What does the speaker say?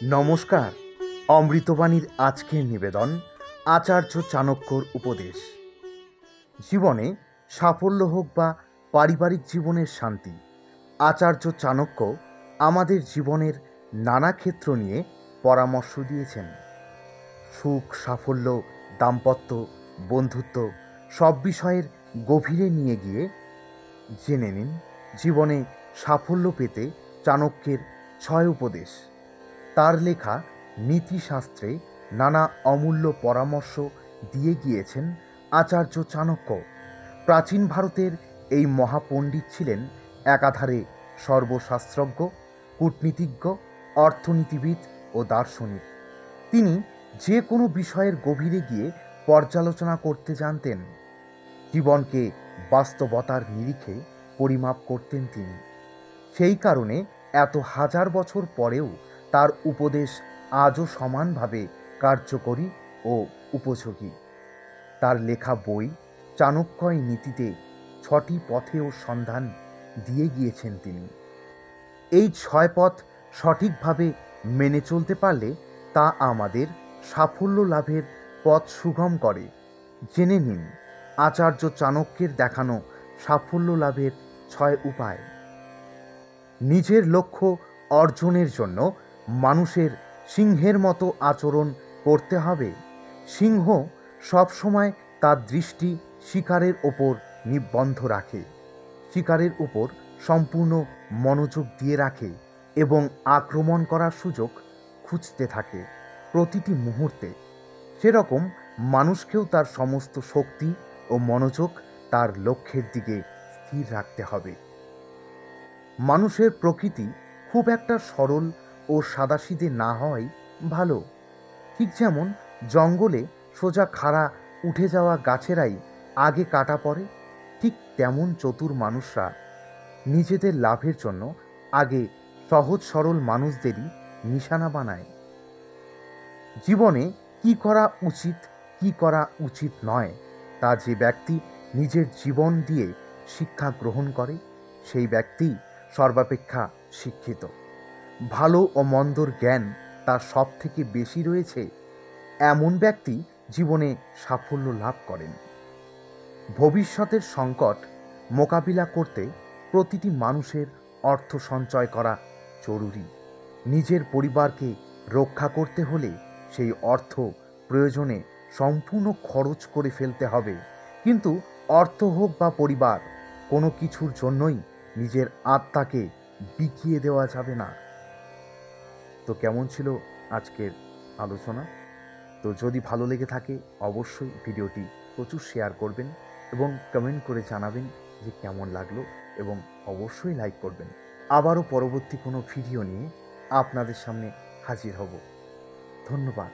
নমস্কার। অমৃতবাণীর আজকের নিবেদন আচার্য চাণক্যর উপদেশ। জীবনে সাফল্য হোক বা পারিবারিক জীবনের শান্তি, আচার্য চাণক্য আমাদের জীবনের নানা ক্ষেত্র নিয়ে পরামর্শ দিয়েছেন। সুখ, সাফল্য, দাম্পত্য, বন্ধুত্ব সব বিষয়ের গভীরে নিয়ে গিয়ে জেনে নিন জীবনে সাফল্য পেতে চাণক্যের ৬ উপদেশ। তার লেখা নীতিশাস্ত্রে নানা অমূল্য পরামর্শ দিয়ে গিয়েছেন আচার্য চাণক্য। প্রাচীন ভারতের এই মহাপণ্ডিত ছিলেন একাধারে সর্বশাস্ত্রজ্ঞ, কূটনীতিজ্ঞ, অর্থনীতিবিদ ও দার্শনিক। তিনি যে কোনো বিষয়ের গভীরে গিয়ে পর্যালোচনা করতে জানতেন। জীবনকে বাস্তবতার নিরিখে পরিমাপ করতেন তিনি। সেই কারণে এত হাজার বছর পরেও তার উপদেশ আজও সমানভাবে কার্যকরী ও উপযোগী। তার লেখা বই চাণক্যই নীতিতে ৬টি পথেও সন্ধান দিয়ে গিয়েছেন তিনি। এই ৬ পথ সঠিকভাবে মেনে চলতে পারলে তা আমাদের সাফল্য লাভের পথ সুগম করে। জেনে নিন আচার্য চাণক্যের দেখানো সাফল্য লাভের ৬ উপায়। নিজের লক্ষ্য অর্জনের জন্য মানুষের সিংহের মতো আচরণ করতে হবে। সিংহ সবসময় তার দৃষ্টি শিকারের ওপর নিবদ্ধ রাখে, শিকারের উপর সম্পূর্ণ মনোযোগ দিয়ে রাখে এবং আক্রমণ করার সুযোগ খুঁজতে থাকে প্রতিটি মুহূর্তে। সেরকম মানুষকেও তার সমস্ত শক্তি ও মনোযোগ তার লক্ষ্যের দিকে স্থির রাখতে হবে। মানুষের প্রকৃতি খুব একটা সরল ও সাদাসিধে না হওয়াই ভালো। ঠিক যেমন জঙ্গলে সোজা খাড়া উঠে যাওয়া গাছেরাই আগে কাটা পড়ে, ঠিক তেমন চতুর মানুষরা নিজেদের লাভের জন্য আগে সহজ সরল মানুষদেরই নিশানা বানায়। জীবনে কি করা উচিত, কি করা উচিত নয়, তা যে ব্যক্তি নিজের জীবন দিয়ে শিক্ষা গ্রহণ করে সেই ব্যক্তি সর্বাপেক্ষা শিক্ষিত। ভালো ও মন্দর জ্ঞান তার সব থেকে বেশি রয়েছে এমন ব্যক্তি জীবনে সাফল্য লাভ করেন। ভবিষ্যতের সংকট মোকাবিলা করতে প্রতিটি মানুষের অর্থ সঞ্চয় করা জরুরি। নিজের পরিবারকে রক্ষা করতে হলে সেই অর্থ প্রয়োজনে সম্পূর্ণ খরচ করে ফেলতে হবে, কিন্তু অর্থ হোক বা পরিবার, কোনো কিছুর জন্যই নিজের আত্মাকে বিকিয়ে দেওয়া যাবে না। তো কেমন ছিল আজকের আলোচনা? তো যদি ভালো লেগে থাকে অবশ্যই ভিডিওটি প্রচুর শেয়ার করবেন এবং কমেন্ট করে জানাবেন যে কেমন লাগলো, এবং অবশ্যই লাইক করবেন। আবারও পরবর্তী কোনো ভিডিও নিয়ে আপনাদের সামনে হাজির হব। ধন্যবাদ।